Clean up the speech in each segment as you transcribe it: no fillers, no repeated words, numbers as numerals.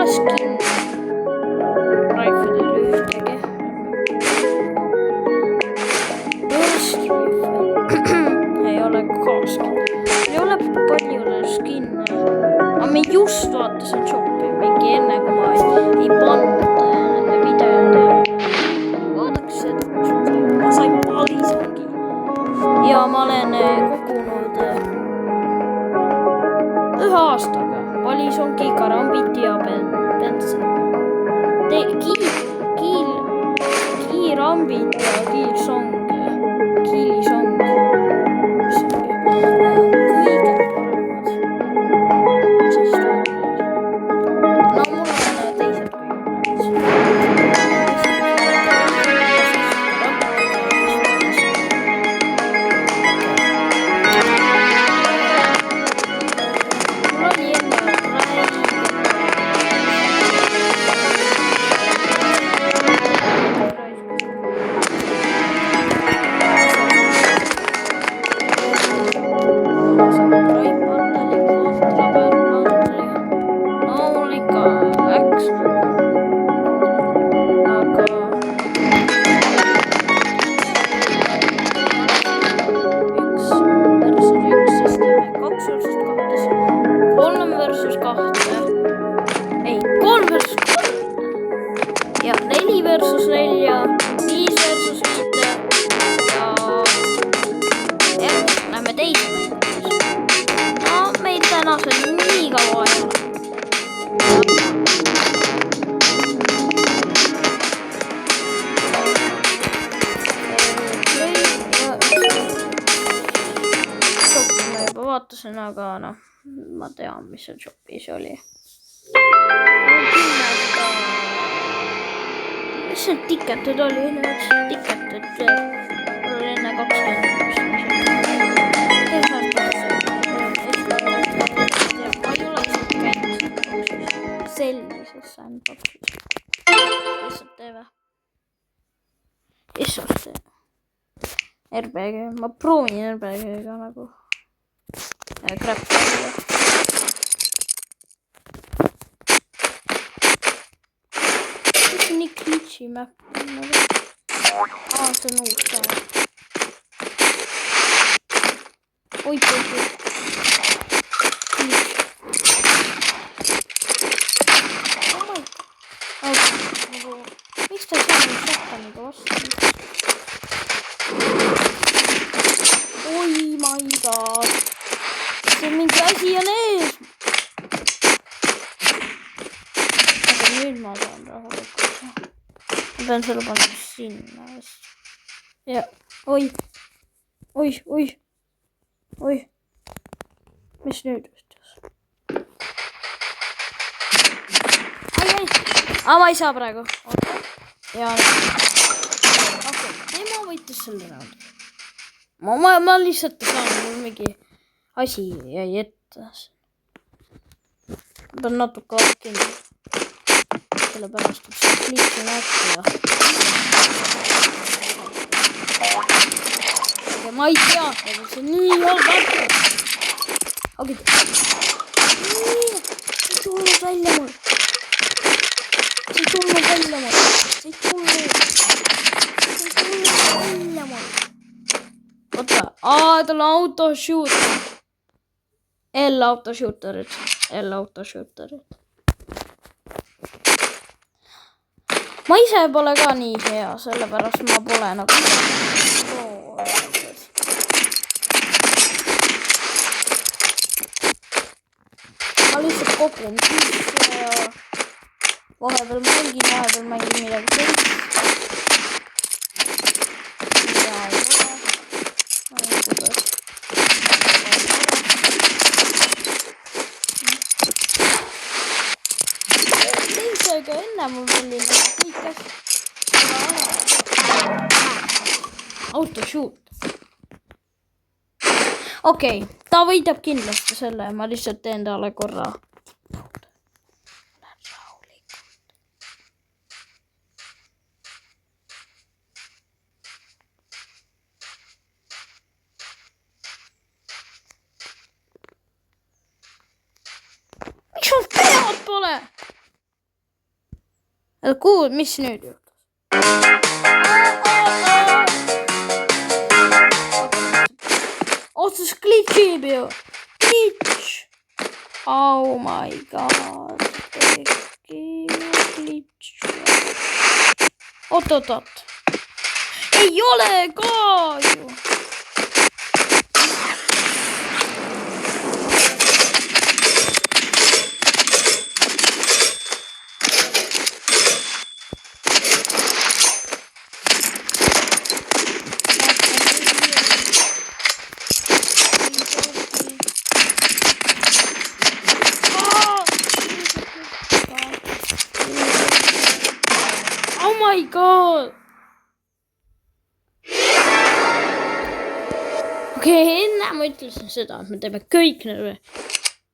ole skin. Rifle'il ühtegi. Burst rifle. Ei ole ka skin. Ei ole palju skin'e. Aga me just vaatasin shopi mingi enne, kui ma ei pannud videod. Vaadake seda. Ma sain palisongi. Ja ma olen kogunud ühe aastaga palisongi, karambiti ja pensel. Kiirambit ja kiilisong. Mis ongi kõige paremad. Siis no mul on teised kõige versus 4, 5 versus 5 ja lähme teise mängu. No meil tänasel nii kaua ei ole. Shoppi ma juba vaatasin, aga noh, ma tean, mis seal shopis oli. Mis need tiketed oli? Tiketed oli enne 20. Ma ei ole käinud sellises sandboxis. Lihtsalt teeme. Issast teeme. RPG. Ma proovin RPG-ga nagu. Crap. Nii glitchi map. See on uus saab. Oi. Miks ta ei saa shotguniga vastu? Oi my god. See mingi asi on ees. Aga nüüd ma saan rahulikult. Ma pean selle panema sinna vist. Ja, oi. Mis nüüd ühtes? Ai. Ma ei saa praegu. Ja, okei, tema võitis selle raundi. Ma lihtsalt ei saa, mul mingi asi jäi ette. Ma pean natuke aegima. Sellepärast, et see glitchi näete ja... Ma ei tea, et see nii halb näete. Okei. See ei tulnud välja mul. Oota. Tal on autoshoot. L-autoshooterid. Ma ise pole ka nii hea, sellepärast ma pole nagu... Ma lihtsalt kogun sisse ja... Vahepeal mängin midagi teist. Teisega enne mul selline kõik asja. Autoshoot. Okei, ta võidab kindlasti selle. Ma lihtsalt teen talle korra. Miks sul pead pole? Kuul, mis nüüd juhtus? Otsus glitchib ju. Glitch. Oh my god. Glitch. Oot. Ei ole ka ju. Oh my god. Okei, enne ma ütlesin seda, et me teeme kõik need.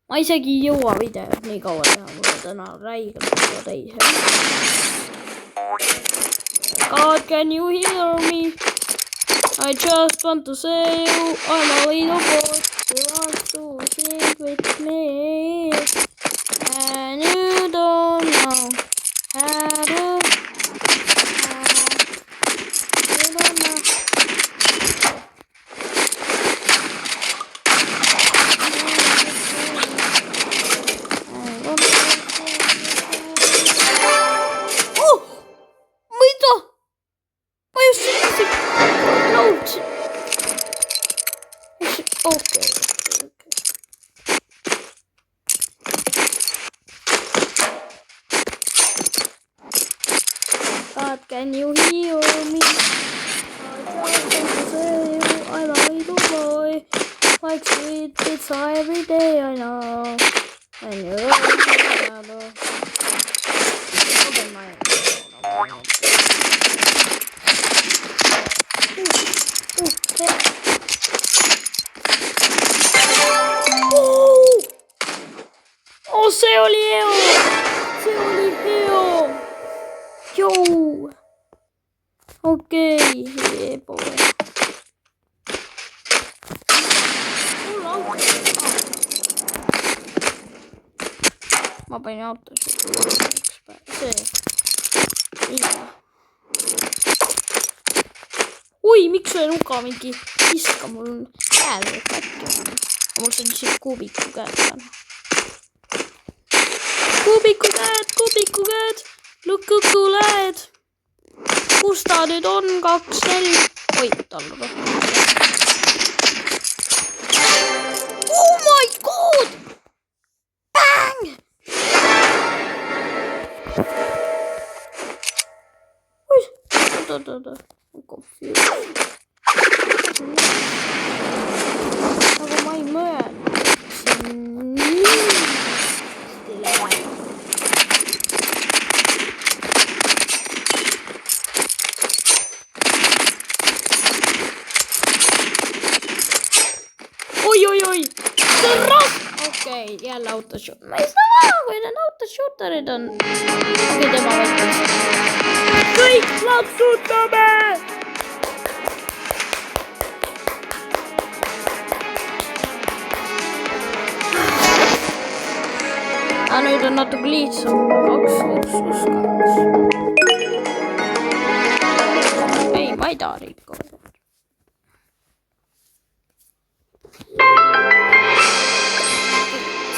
Ma isegi ei jõua videot nii kaua teha, mulle täna räigelt juba täis. God, can you hear me? I just want to say you I'm a little boy who wants to sing with me. And you don't know how to. You don't know. God, can you hear me? I just want to say you I'm a little boy. Like sweet pizza every day I know. And you're another. Oh, see oli hea! See oli hea! Joo! Okei, boy. Ma panin autos. See. Oi, miks see nuka mingi iska mul käed kätte? Mul see on lihtsalt kuubiku käed. Kuubiku käed. Lukuku lähed. Kus ta nüüd on? 2, 4. Oi, tal on rohkem. Oh my god! Bang! Oota. I'm confused. Aga ma ei mõelnud. See on nii. Oi. See on rask. Okei, jälle autoshoot. Ma ei saa, kui need autoshooterid on. Okei, tema võttis. Kõik platsutame! Aga nüüd on natuke lihtsam. 2 versus 2. Ei, ma ei taha rikkuda.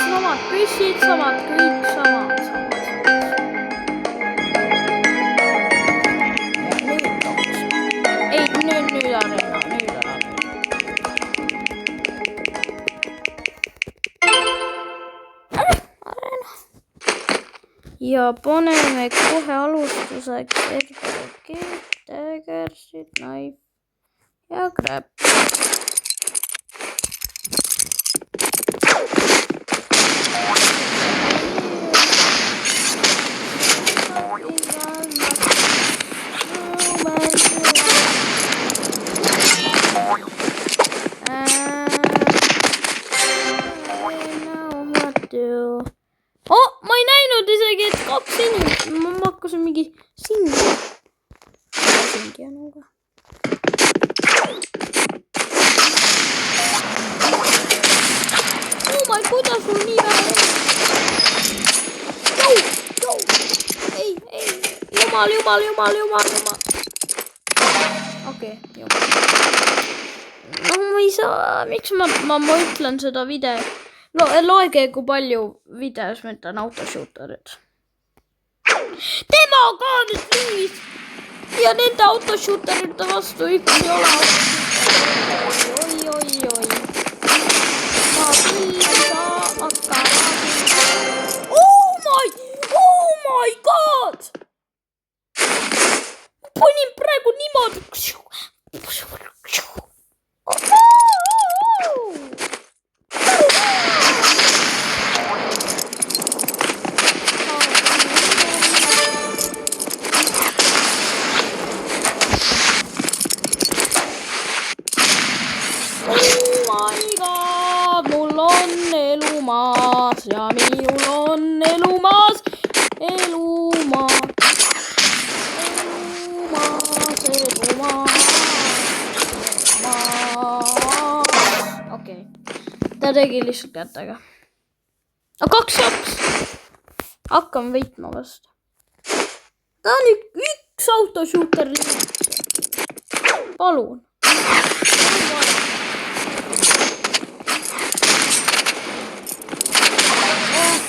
Samad püssid, samad kõik, samad. Ei, nüüd arena. Ja paneme kohe alustuseks RPG, Daggersid, Knife ja Grab. Ma ei näinud isegi, et 2 inimest. Ma hakkasin mingi singi. Singi on uga. Oh my, kuidas sul nii vähe? Ei. jumal. Okei, jumal. No ma ei saa, miks ma mõtlen seda video. Loege, kui palju videos ma ütlen autoshooterid. Tema ka nüüd liivis. Ja nende autoshooterite vastu üks ei ole. Oi. Ma küll ei saa hakka. Oh my god! Panin praegu niimoodi. Ja minul on elumaas. Okei. Ta tegi lihtsalt kätega. 2-2. Hakkame võitma vastu. Ta on üks autoshooter lihtsalt. Palun.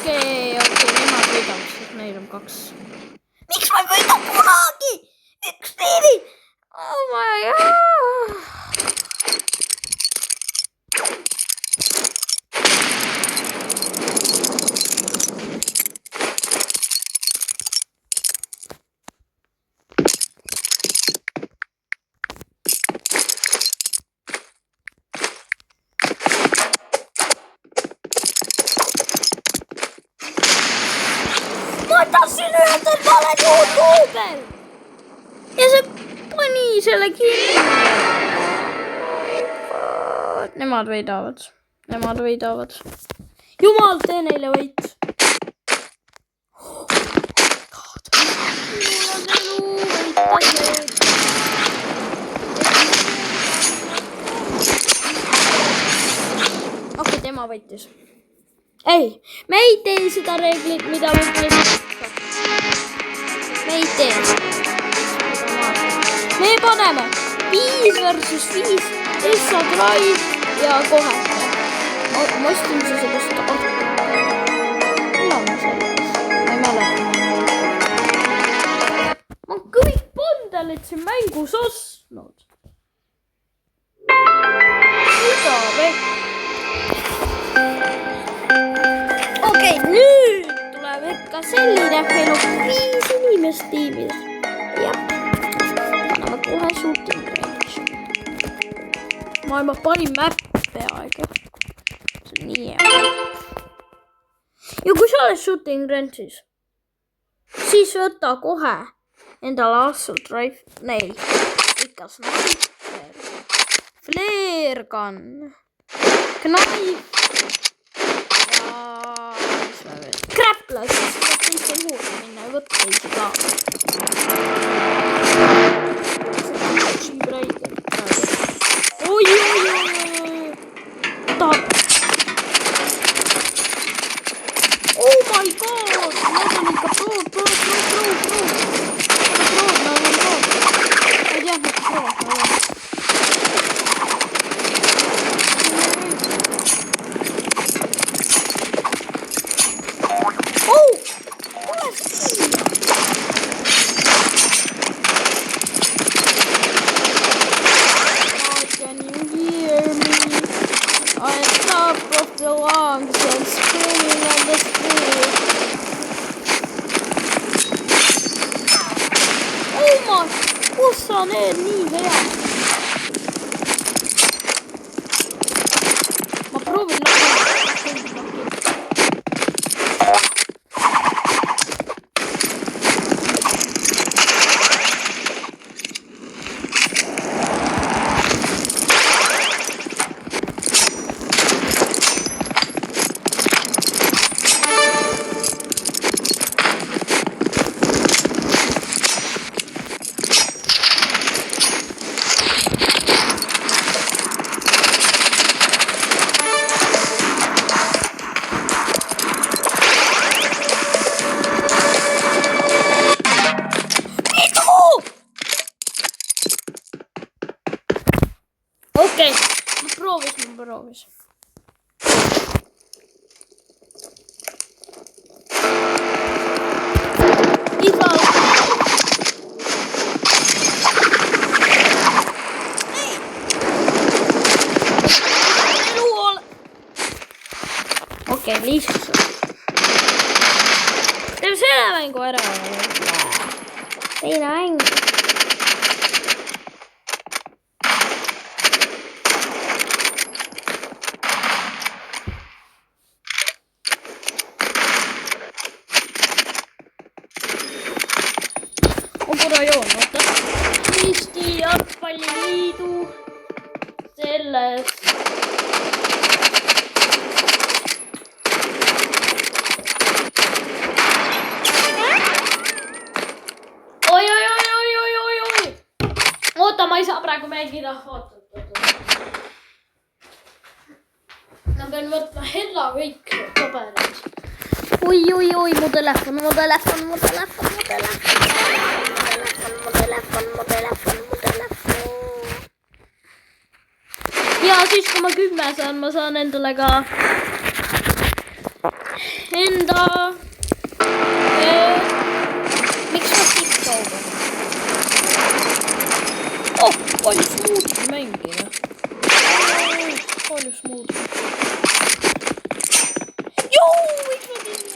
Okei, nemad võidavad, sest neil on 2. Miks ma ei võida kunagi? 1-4. Oh my god. Ma tahtsin öelda, et ma olen YouTuber. Ja see pani selle kirja. Nemad võidavad. Jumal, tee neile võit. Okei, tema võitis. Ei, me ei tee seda reeglit, mida me ütlesin. Me ei tee seda. Me paneme 5 versus 5, Essa Drive ja kohe. Ma ostsin sellest millal ma sellest? Ma ei mäleta. Ma kõik pandelid siin mängus ostnud. Mida vekk? Okei, nüüd tuleb ikka selline, et meil on 5 inimest tiimis. Jah, anname kohe shooting range. Maailma parim märk peaaegu. See on nii hea. Ja kui sa oled shooting range'is, siis võta kohe endale Assault Rifle. Nei, ikka sniper. Flare gun. Knife. Grappler, siis tuleb teise juurde minna ja võtta teisi ka. Oi. Tahab. Oh my god, nad on ikka pro. Ma ei teadnud pro. Kus on nii hea? Ma proovin Okei, ma proovisin. Igal. Ei! Luol! Okei, lihtsalt. Teeme selle mängu ära. Teine mäng. Rajoon, vaata. Eesti Jalgpalliliidu selles. Oi. Oota, ma ei saa praegu mängida. Oota. Ma pean võtma hella kõik paberid. Oi, mu telefon. Ja siis kui ma 10 saan, ma saan endale ka miks ma siit kaugen? Oh, palju smuuti mängida. Palju smuuti. Joo, miks ma tinni?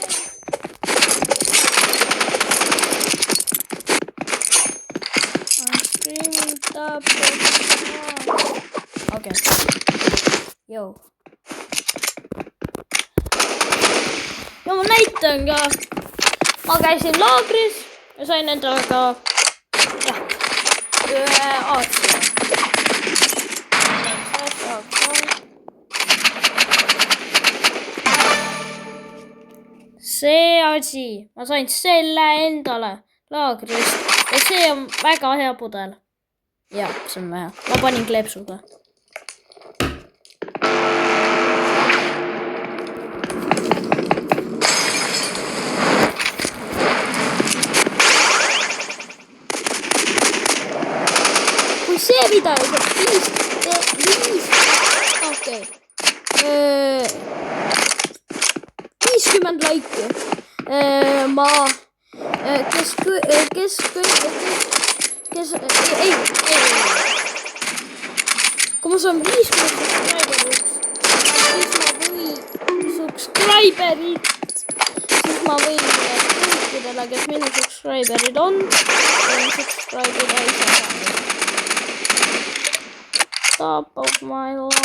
Okei. Joo. Ja ma näitan ka. Ma käisin laagris ja sain endale ka ühe aatsi. See asi. Ma sain selle endale laagrist ja see on väga hea pudel. Ja, see on vähe. Ma panin kleepsuga. Kui see video saab 50 laiki. Kui ma saan 50 subscriberit, siis ma võin kõikidele, kes minu subscriberid on, subscribe'id ei saa. Top of my lungs.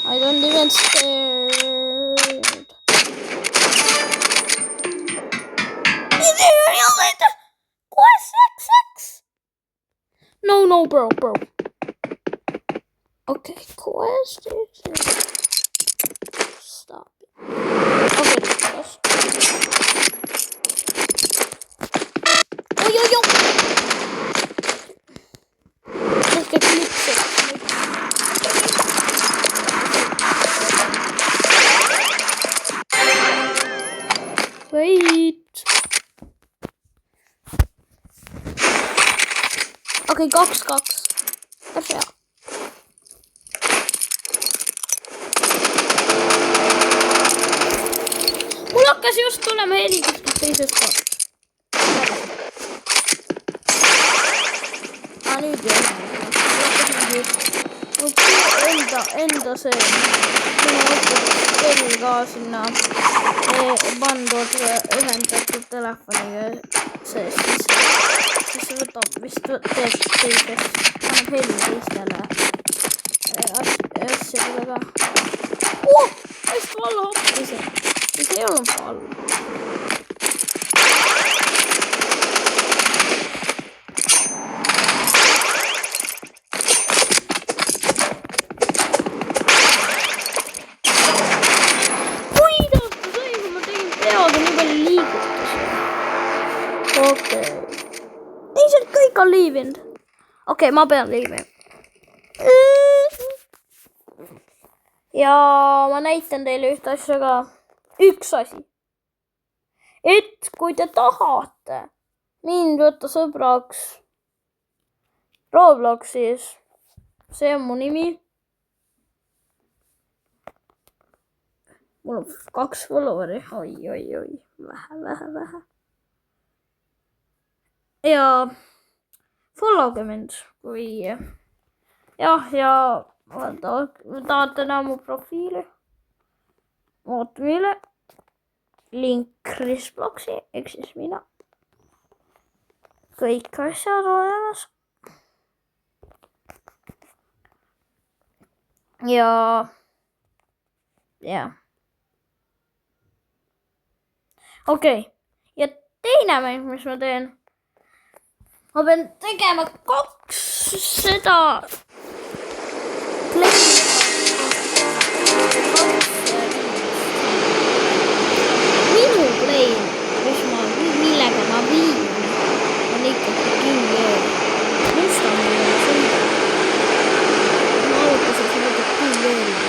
I don't even scared. Is it real? Quest XX? No, bro. Okay, quest XX. Stop it. Okay, quest. Yo. Let's get clip 6. Wait. Okay, 2. Päris hea. Mul hakkas just tulema heli kuskilt teisest kohast. Nüüd jah. Enda see. Minu kell ka sinna pandud ühendatud telefoniga sees. Siis see võtab vist teeb teisest. Annab heli teistele asjadele ka. Hästi valla hoppisin. Siis ei olnud valla. Okei. Ei, see kõik on liivinud. Okei, ma pean liivima. Ja ma näitan teile ühte asja ka. Üks asi. Et kui te tahate mitte. mind võtta sõbraks Robloxis. see on mu nimi. mul on 2 followeri. oi. vähe. ja followge mind, kui jah, ja tahate näha mu profiili. vaatame üle. link Kris Bloksi ehk siis mina. kõik asjad olemas. ja okei. ja teine mäng, mis ma teen. ma pean tegema 2 seda minu play, millega ma viin, on ikkagi Kill-Leer. Mustamäe sõida. ma arutasin seda Kill-Leeri.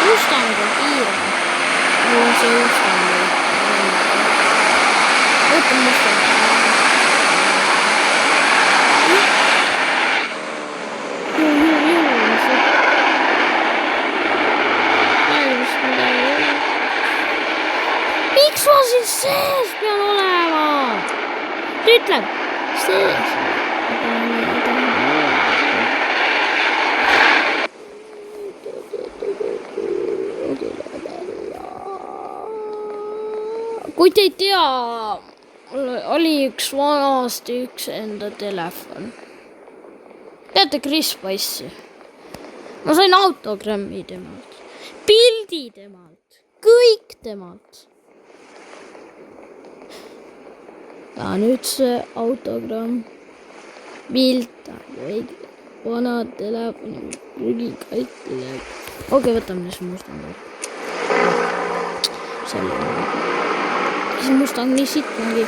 Mustamäe on kiire. Mul on see Mustamäe. Miks ma siin sees pean olema? Ta ütleb sees. Kui te ei tea, oli vanasti üks enda telefon. Teate Chris Passi? Ma sain autogrammi temalt, pildi temalt, kõik temalt. Ja nüüd see autogramm, pilt, vana telefoni, prügikasti läheb. Okei, võtame siis Mustangi. See Mustang nii sitt ongi.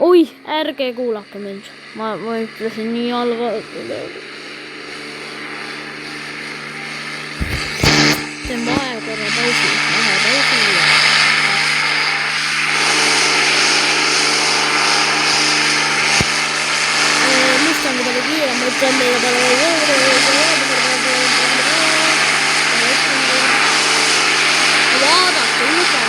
Oi, ärge kuulake mind. Ma ütlesin nii halva. Teen vahe korra pausi. Mustang peale kiire, ma ütlen teile peale vaadake juba.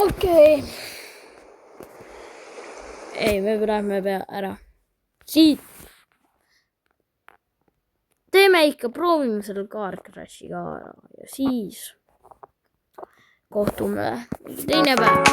Okei. Ei, me lähme ära. Siit. Teeme ikka, proovime selle Car Crashi ka ära. Ja siis kohtume teine päev.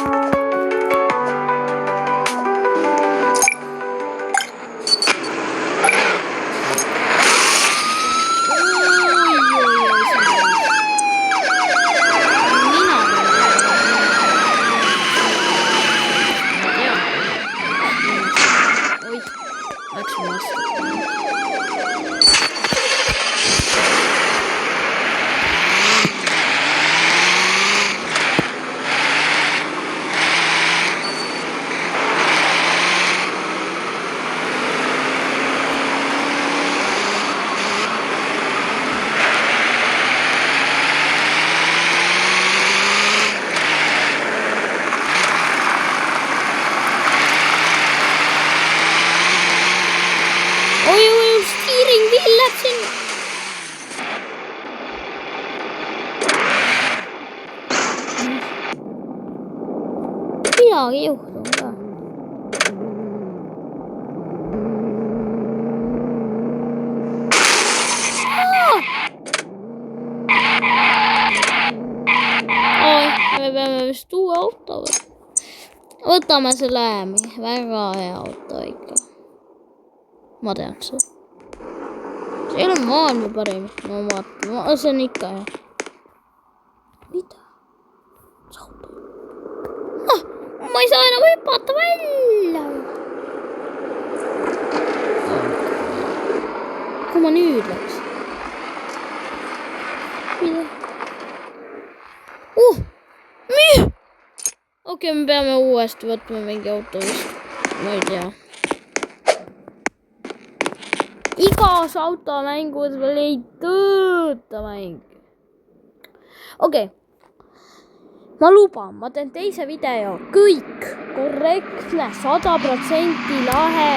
Midagi juhtub ka. Me peame vist uue auto võtame selle väga hea auto ikka. Ma tean seda. See ei ole maailma parim. No vaata, see on ikka hea. Mida? Ma ei saa enam hüpata välja. Kui ma nüüd läks? Mida? Okei, me peame uuesti võtma mingi auto vist. Ma ei tea. Igas automängus veel ei tööta mäng. Okei. Ma luban, ma teen teise video. Kõik korrektne, 100% lahe.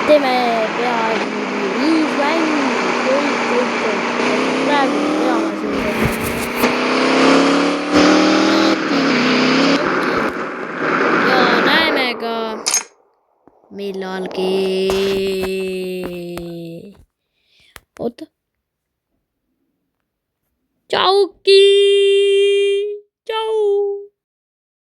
Teeme peaaegu 5 mängu. Kõik. Praegu teame siin. millalgi. oota. Tšauki.